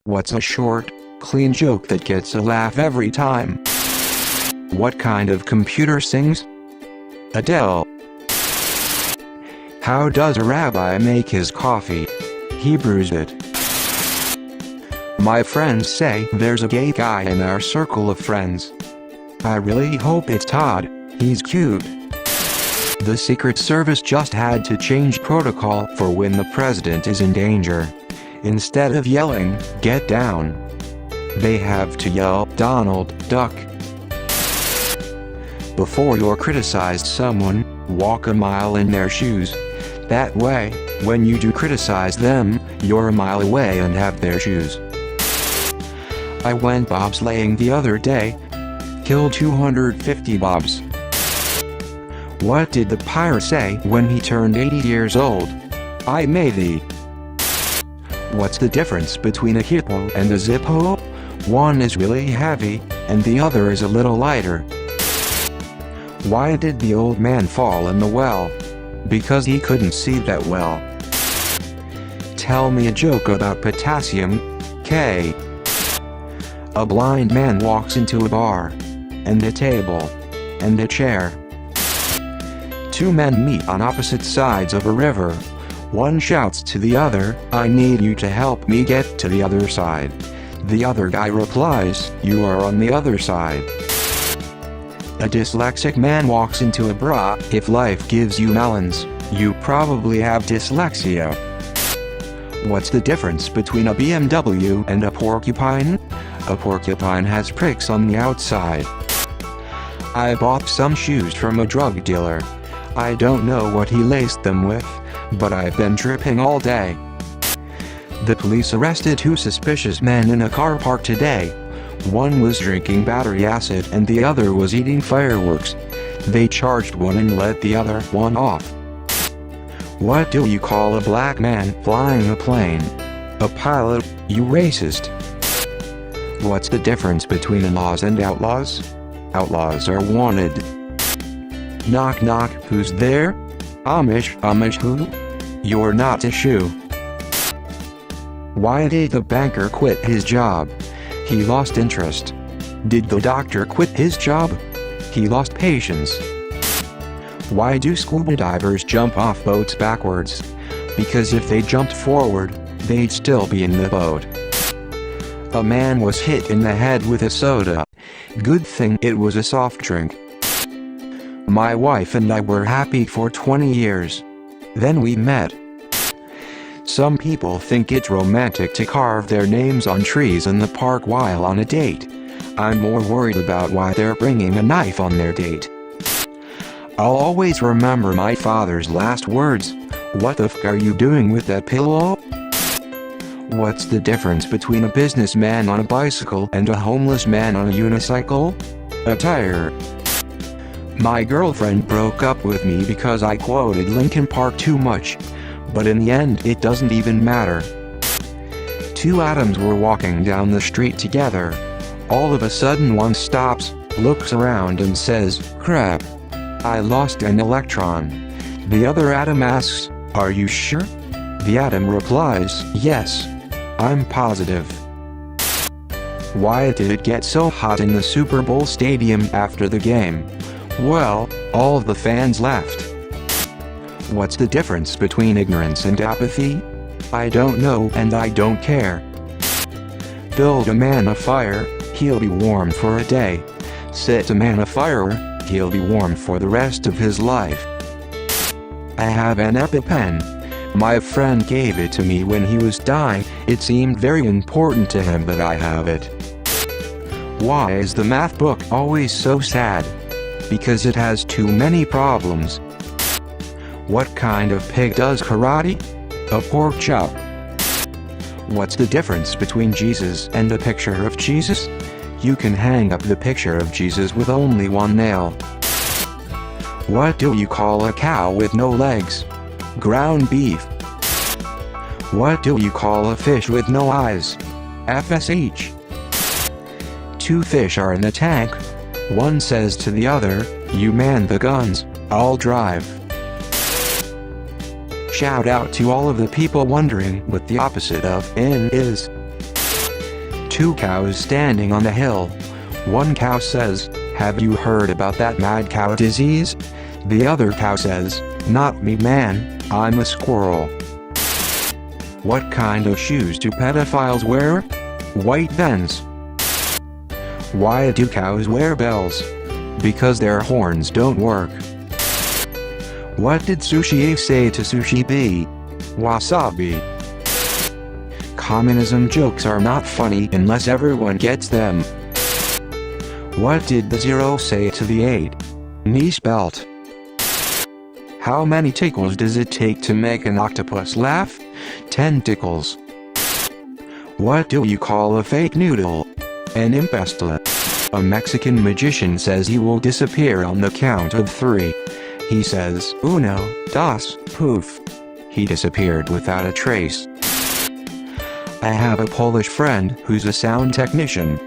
What's a short, clean joke that gets a laugh every time? What kind of computer sings? Adele. How does a rabbi make his coffee? He brews it. My friends say there's a gay guy in our circle of friends. I really hope it's Todd, he's cute. The Secret Service just had to change protocol for when the president is in danger. Instead of yelling, "Get down," they have to yell, "Donald, duck." Before you're criticized someone, walk a mile in their shoes. That way, when you do criticize them, you're a mile away and have their shoes. I went bobsleighing the other day. Killed 250 bobs. What did the pirate say when he turned 80 years old? "I may thee." What's the difference between a hippo and a zippo? One is really heavy, and the other is a little lighter. Why did the old man fall in the well? Because he couldn't see that well. Tell me a joke about potassium, K. A blind man walks into a bar, and a table, and a chair. Two men meet on opposite sides of a river. One shouts to the other, "I need you to help me get to the other side." The other guy replies, "You are on the other side." A dyslexic man walks into a bra. If life gives you melons, you probably have dyslexia. What's the difference between a BMW and a porcupine? A porcupine has pricks on the outside. I bought some shoes from a drug dealer. I don't know what he laced them with, but I've been tripping all day. The police arrested two suspicious men in a car park today. One was drinking battery acid and the other was eating fireworks. They charged one and let the other one off. What do you call a black man flying a plane? A pilot, you racist. What's the difference between in-laws and outlaws? Outlaws are wanted. Knock knock, who's there? Amish who? You're not a shoe. Why did the banker quit his job? He lost interest. Did the doctor quit his job? He lost patience. Why do scuba divers jump off boats backwards? Because if they jumped forward, they'd still be in the boat. A man was hit in the head with a soda. Good thing it was a soft drink. My wife and I were happy for 20 years. Then we met. Some people think it's romantic to carve their names on trees in the park while on a date. I'm more worried about why they're bringing a knife on their date. I'll always remember my father's last words. "What the f*** are you doing with that pillow?" What's the difference between a businessman on a bicycle and a homeless man on a unicycle? A tire. My girlfriend broke up with me because I quoted Linkin Park too much. But in the end, it doesn't even matter. Two atoms were walking down the street together. All of a sudden one stops, looks around and says, "Crap. I lost an electron." The other atom asks, "Are you sure?" The atom replies, "Yes. I'm positive." Why did it get so hot in the Super Bowl stadium after the game? Well, all of the fans left. What's the difference between ignorance and apathy? I don't know and I don't care. Build a man a fire, he'll be warm for a day. Set a man afire, he'll be warm for the rest of his life. I have an EpiPen. My friend gave it to me when he was dying. It seemed very important to him that I have it. Why is the math book always so sad? Because it has too many problems. What kind of pig does karate? A pork chop. What's the difference between Jesus and a picture of Jesus? You can hang up the picture of Jesus with only one nail. What do you call a cow with no legs? Ground beef. What do you call a fish with no eyes? FSH. Two fish are in a tank. One says to the other, "You man the guns, I'll drive." Shout out to all of the people wondering what the opposite of in is. Two cows standing on a hill. One cow says, "Have you heard about that mad cow disease?" The other cow says, "Not me, man, I'm a squirrel." What kind of shoes do pedophiles wear? White Vans. Why do cows wear bells? Because their horns don't work. What did Sushi A say to Sushi B? Wasabi. Communism jokes are not funny unless everyone gets them. What did the 0 say to the 8? Knee spelt. How many tickles does it take to make an octopus laugh? 10 tickles. What do you call a fake noodle? An impostula. A Mexican magician says he will disappear on the count of 3. He says, "Uno, dos, poof." He disappeared without a trace. I have a Polish friend who's a sound technician.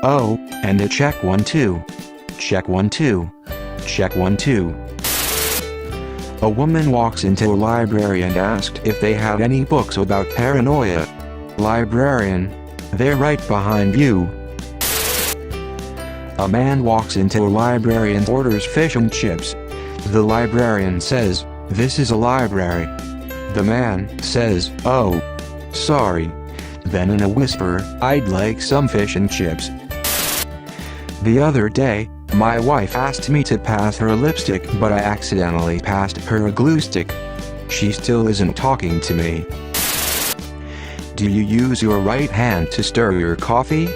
Oh, and a check 1 2. Check 1 2. Check 1 2. A woman walks into a library and asked if they had any books about paranoia. Librarian, they're right behind you. A man walks into a library and orders fish and chips. The librarian says, "This is a library." The man says, "Oh, sorry." Then in a whisper, "I'd like some fish and chips." The other day, my wife asked me to pass her a lipstick, but I accidentally passed her a glue stick. She still isn't talking to me. Do you use your right hand to stir your coffee?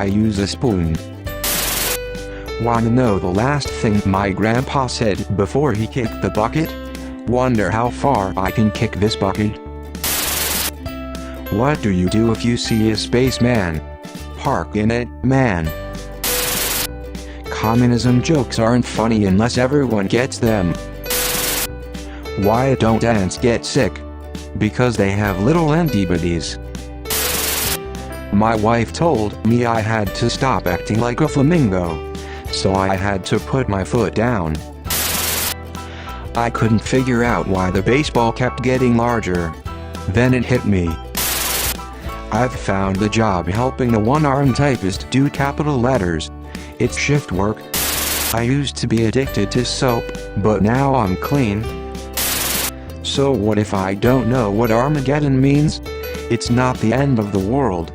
I use a spoon. Wanna know the last thing my grandpa said before he kicked the bucket? Wonder how far I can kick this bucket. What do you do if you see a spaceman? Park in it, man. Communism jokes aren't funny unless everyone gets them. Why don't ants get sick? Because they have little antibodies. My wife told me I had to stop acting like a flamingo, so I had to put my foot down. I couldn't figure out why the baseball kept getting larger. Then it hit me. I've found the job helping the one-armed typist do capital letters. It's shift work. I used to be addicted to soap, but now I'm clean. So what if I don't know what Armageddon means? It's not the end of the world.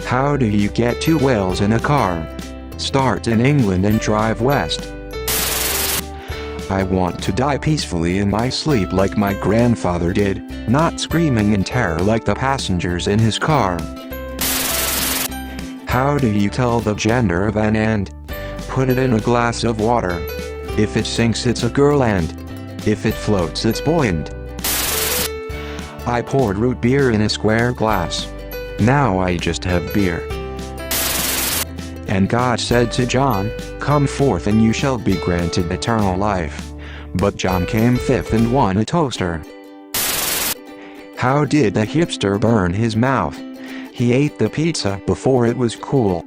How do you get 2 whales in a car? Start in England and drive west. I want to die peacefully in my sleep like my grandfather did, not screaming in terror like the passengers in his car. How do you tell the gender of an ant? Put it in a glass of water. If it sinks, it's a girl ant. If it floats, it's buoyant. I poured root beer in a square glass. Now I just have beer. And God said to John, "Come forth and you shall be granted eternal life." But John came 5th and won a toaster. How did the hipster burn his mouth? He ate the pizza before it was cool.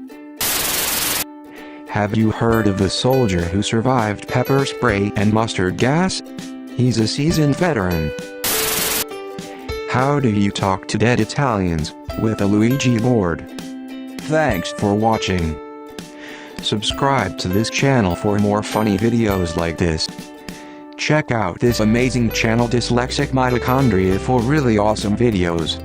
Have you heard of the soldier who survived pepper spray and mustard gas? He's a seasoned veteran. How do you talk to dead Italians with a Luigi board? Thanks for watching. Subscribe to this channel for more funny videos like this. Check out this amazing channel Dyslexic Mitochondria for really awesome videos.